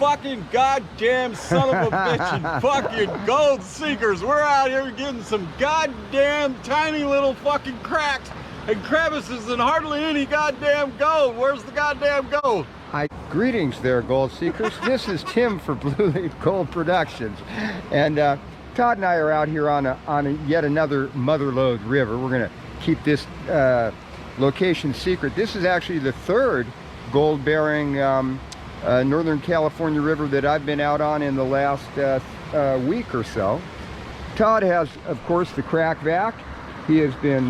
fucking goddamn son of a bitch and fucking gold seekers. We're out here getting some goddamn tiny little fucking cracks and crevices and hardly any goddamn gold. Where's the goddamn gold? Greetings there, gold seekers. This is Tim for Blue Leaf Gold Productions, and Todd and I are out here on yet another Motherlode river. We're gonna keep this location secret. This is actually the third gold-bearing Northern California river that I've been out on in the last week or so. Todd has, of course, the crack vac. He has been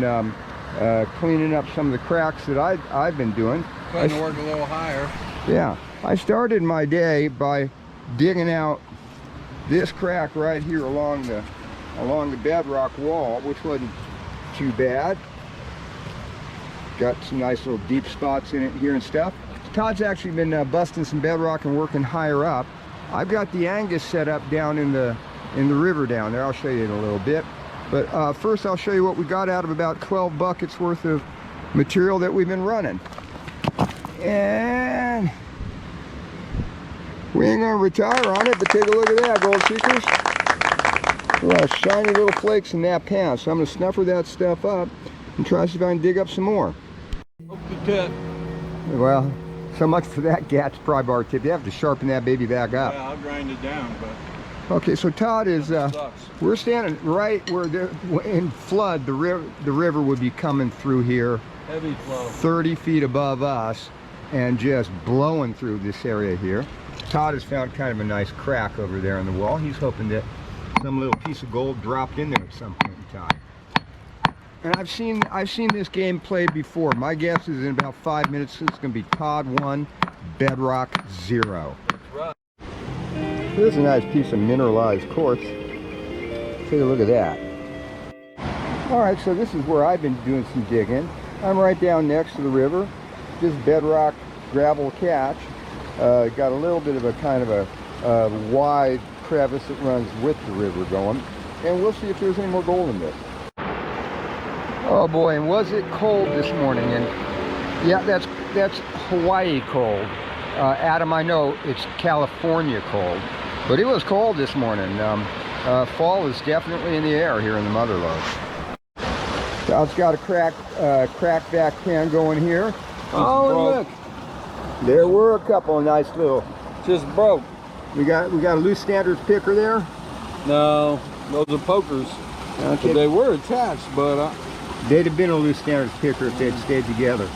cleaning up some of the cracks that I've been doing. Trying to work a little higher. Yeah, I started my day by digging out this crack right here along the bedrock wall, which wasn't too bad. Got some nice little deep spots in it here and stuff. Todd's actually been busting some bedrock and working higher up. I've got the Angus set up down in the river down there. I'll show you in a little bit. But first I'll show you what we got out of about 12 buckets worth of material that we've been running. And we ain't gonna retire on it, but take a look at that, gold seekers. A lot of shiny little flakes in that pan. So I'm gonna snuffer that stuff up and try to see if I can dig up some more. Hope the tip. Well, so much for that GAT's pry bar tip. You have to sharpen that baby back up. Yeah, I'll grind it down, but... Okay, so Todd is, we're standing right where in flood, the river would be coming through here. Heavy flow. 30 feet above us and just blowing through this area here. Todd has found kind of a nice crack over there in the wall. He's hoping that some little piece of gold dropped in there at some point in time. And I've seen this game played before. My guess is in about 5 minutes it's going to be Todd 1, bedrock 0. That's right. Here's a nice piece of mineralized quartz. Take a look at that. All right, so this is where I've been doing some digging. I'm right down next to the river. Just bedrock gravel catch. Got a little bit of a kind of a wide crevice that runs with the river going. And we'll see if there's any more gold in this. Oh boy, and was it cold this morning? And yeah, that's Hawaii cold. Adam, I know it's California cold, but it was cold this morning. Fall is definitely in the air here in the Motherlode. Todd's got a crack back pan going here. Oh, look, there were a couple of nice little. Just broke. We got a loose standards picker there. No, those are pokers. Okay. But they were attached, but they'd have been a loose standards picker if they'd stayed together.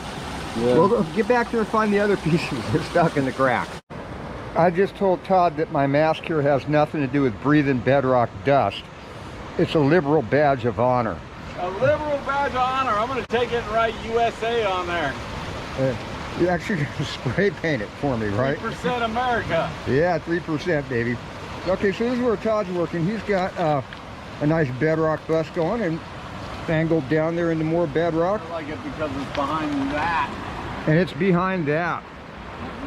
Yeah. Well, get back there and find the other pieces. They're stuck in the crack. I just told Todd that my mask here has nothing to do with breathing bedrock dust. It's a liberal badge of honor. A liberal badge of honor. I'm going to take it and write USA on there. You're actually going to spray paint it for me, right? 3% America. Yeah, 3%, baby. Okay, so this is where Todd's working. He's got a nice bedrock bust going and angled down there into more bedrock. I like it because it's behind that. And it's behind that.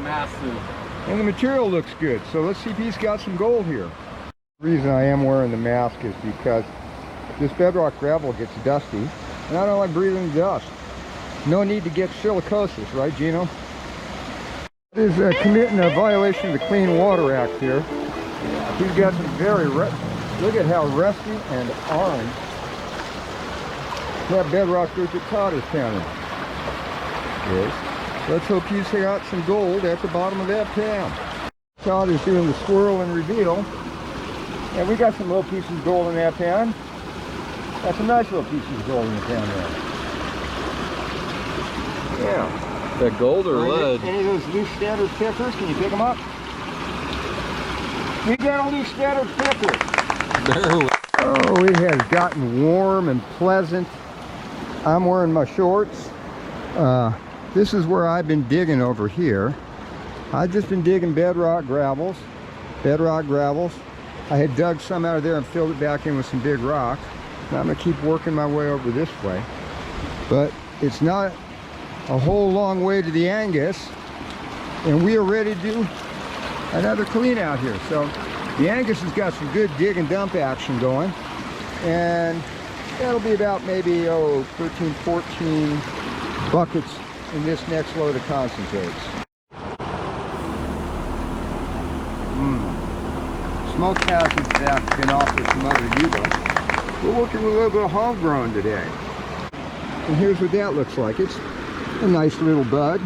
Massive. And the material looks good. So let's see if he's got some gold here. The reason I am wearing the mask is because this bedrock gravel gets dusty, and I don't like breathing dust. No need to get silicosis, right, Gino? It is committing a violation of the Clean Water Act here. He's got some very, look at how rusty and orange that bedrock dirt that Todd is pounding is. Let's hope he's got some gold at the bottom of that pan. Todd is doing the swirl and reveal, and we got some little pieces of gold in that pan. That's some nice little pieces of gold in the pan there. Yeah. That gold or lead? Any of those loose standard pickers? Can you pick them up? We got a loose standard picker. Barely. Oh, it has gotten warm and pleasant. I'm wearing my shorts. This is where I've been digging over here. I've just been digging bedrock gravels. I had dug some out of there and filled it back in with some big rocks. Now I'm gonna keep working my way over this way. But it's not a whole long way to the Angus, and we are ready to do another clean out here. So the Angus has got some good dig and dump action going, and that'll be about maybe 13, 14 buckets in this next load of concentrates. Smoke hazards have been offered from Mother Yuba. We're working with a little bit of homegrown today. And here's what that looks like. It's a nice little bud,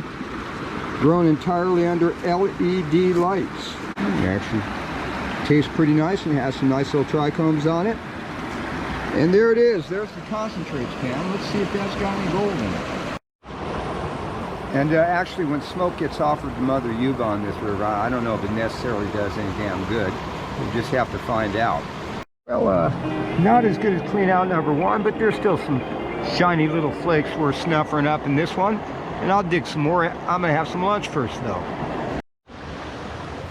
grown entirely under LED lights. It actually tastes pretty nice and has some nice little trichomes on it. And there it is. There's the concentrates can. Let's see if that's got any gold in it. And actually, when smoke gets offered to Mother Yuba on this river, I don't know if it necessarily does any damn good. We'll just have to find out. Well, not as good as clean out number one, but there's still some shiny little flakes worth snuffing up in this one. And I'll dig some more. I'm gonna have some lunch first though.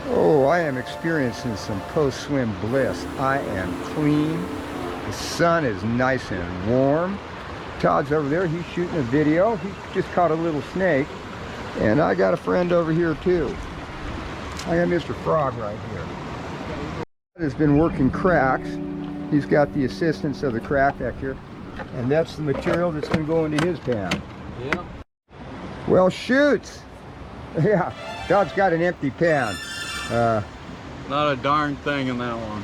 Oh, I am experiencing some post-swim bliss. I am clean. The sun is nice and warm. Todd's over there, he's shooting a video. He just caught a little snake. And I got a friend over here too. I got Mr. Frog right here. Todd has been working cracks. He's got the assistance of the crack vector. And that's the material that's going to go into his pan. Yeah. Well, shoots. Yeah, Todd's got an empty pan. Not a darn thing in that one.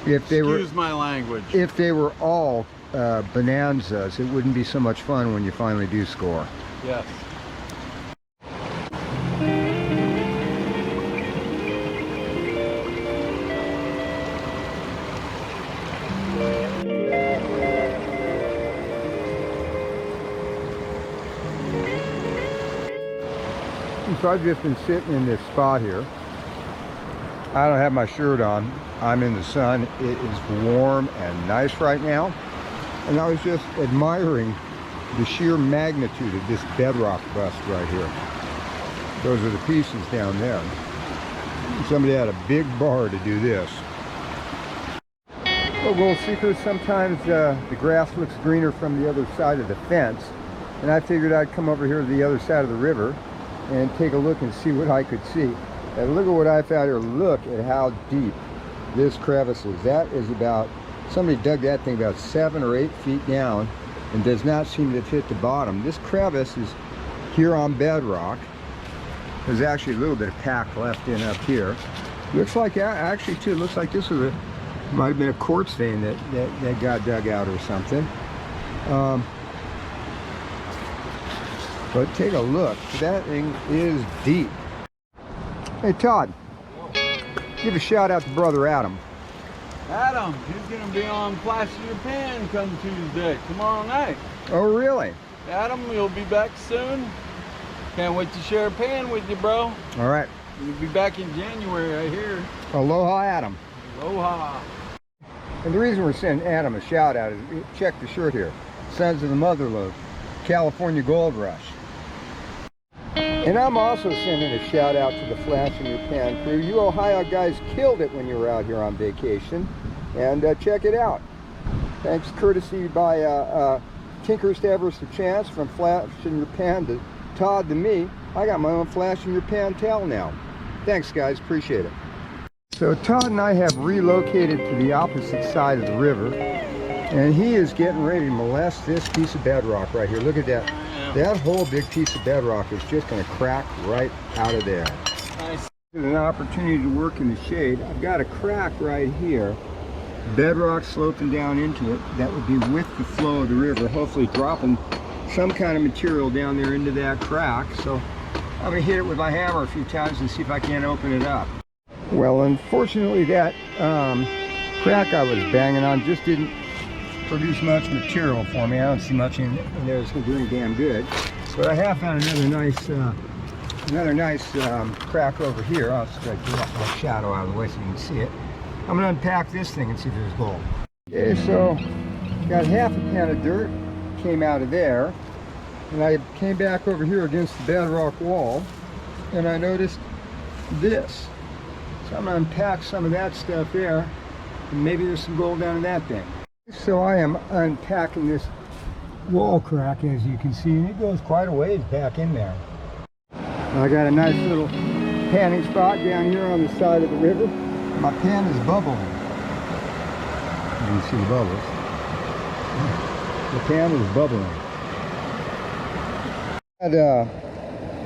Excuse my language. If they were all bonanzas, it wouldn't be so much fun when you finally do score. Yes. So I've just been sitting in this spot here. I don't have my shirt on. I'm in the sun. It is warm and nice right now. And I was just admiring the sheer magnitude of this bedrock bust right here. Those are the pieces down there. Somebody had a big bar to do this. Well, gold seekers, sometimes the grass looks greener from the other side of the fence. And I figured I'd come over here to the other side of the river and take a look and see what I could see. And look at what I found here. Look at how deep this crevice is. That is about, somebody dug that thing about 7 or 8 feet down and does not seem to fit the bottom. This crevice is here on bedrock. There's actually a little bit of pack left in up here. Looks like, actually too, it looks like this was might have been a quartz vein that got dug out or something. But take a look. That thing is deep. Hey Todd, give a shout out to brother Adam. Adam, he's gonna be on Flashing Your Pan come Tuesday, tomorrow night. Oh really? Adam, you'll be back soon. Can't wait to share a pan with you, bro. All right. You'll be back in January, I hear. Aloha Adam. Aloha. And the reason we're sending Adam a shout out is, check the shirt here. Sons of the Motherlode, California Gold Rush. And I'm also sending a shout out to the Flash in Your Pan crew. You Ohio guys killed it when you were out here on vacation. And check it out. Thanks courtesy by Tinkers to Everest a Chance, from Flash in Your Pan to Todd to me. I got my own Flash in Your Pan towel now. Thanks guys, appreciate it. So Todd and I have relocated to the opposite side of the river. And he is getting ready to molest this piece of bedrock right here. Look at that. That whole big piece of bedrock is just going to crack right out of there. Nice. There's an opportunity to work in the shade. I've got a crack right here. Bedrock sloping down into it. That would be with the flow of the river, hopefully dropping some kind of material down there into that crack. So I'm going to hit it with my hammer a few times and see if I can't open it up. Well, unfortunately that crack I was banging on just didn't produce much material for me. I don't see much in there that's going to do any damn good. But I have found another nice crack over here. I'll just get my shadow out of the way so you can see it. I'm going to unpack this thing and see if there's gold. Okay, so got half a pan of dirt came out of there, and I came back over here against the bedrock wall, and I noticed this. So I'm going to unpack some of that stuff there, and maybe there's some gold down in that thing. So I am unpacking this wall crack, as you can see, and it goes quite a ways back in there. I got a nice little panning spot down here on the side of the river. My pan is bubbling. You can see the bubbles. The pan is bubbling. And,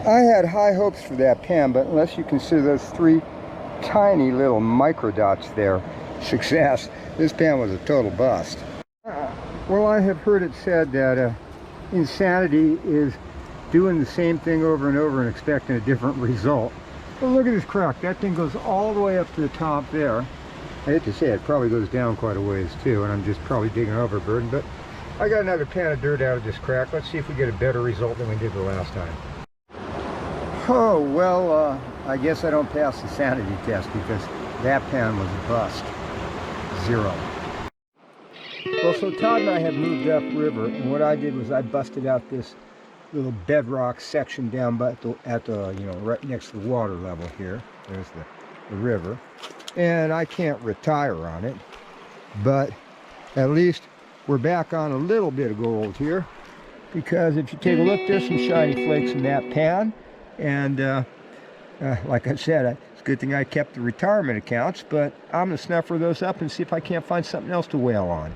I had high hopes for that pan, but unless you consider those 3 tiny little microdots there. Success. This pan was a total bust. Well, I have heard it said that insanity is doing the same thing over and over and expecting a different result. Well, look at this crack. That thing goes all the way up to the top there. I hate to say it probably goes down quite a ways too, and I'm just probably digging overburden, but I got another pan of dirt out of this crack. Let's see if we get a better result than we did the last time. Oh, well, I guess I don't pass the sanity test because that pan was a bust. 0. Well, so Todd and I have moved upriver, and what I did was I busted out this little bedrock section down by right next to the water level here. There's the river, and I can't retire on it, but at least we're back on a little bit of gold here, because if you take a look, there's some shiny flakes in that pan, and like I said, it's a good thing I kept the retirement accounts, but I'm gonna snuffer those up and see if I can't find something else to wail on.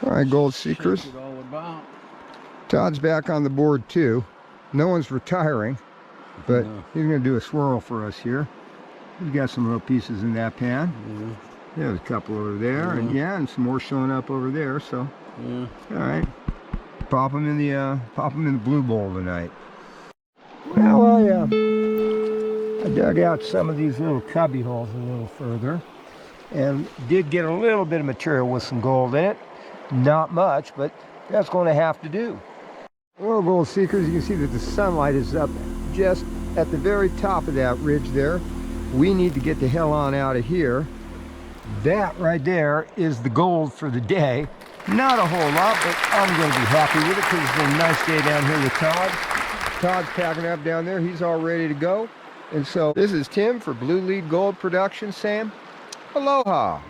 All right, gold seekers. Todd's back on the board too. No one's retiring, but he's going to do a swirl for us here. He's got some little pieces in that pan. There's a couple over there, and some more showing up over there. So, all right, pop them in the blue bowl tonight. Well, I dug out some of these little cubby holes a little further, and did get a little bit of material with some gold in it. Not much, but that's going to have to do. Well, gold seekers, you can see that the sunlight is up just at the very top of that ridge there. We need to get the hell on out of here. That right there is the gold for the day. Not a whole lot, but I'm going to be happy with it because it's been a nice day down here with Todd. Todd's packing up down there. He's all ready to go. And so this is Tim for Blue Lead Gold Production saying aloha.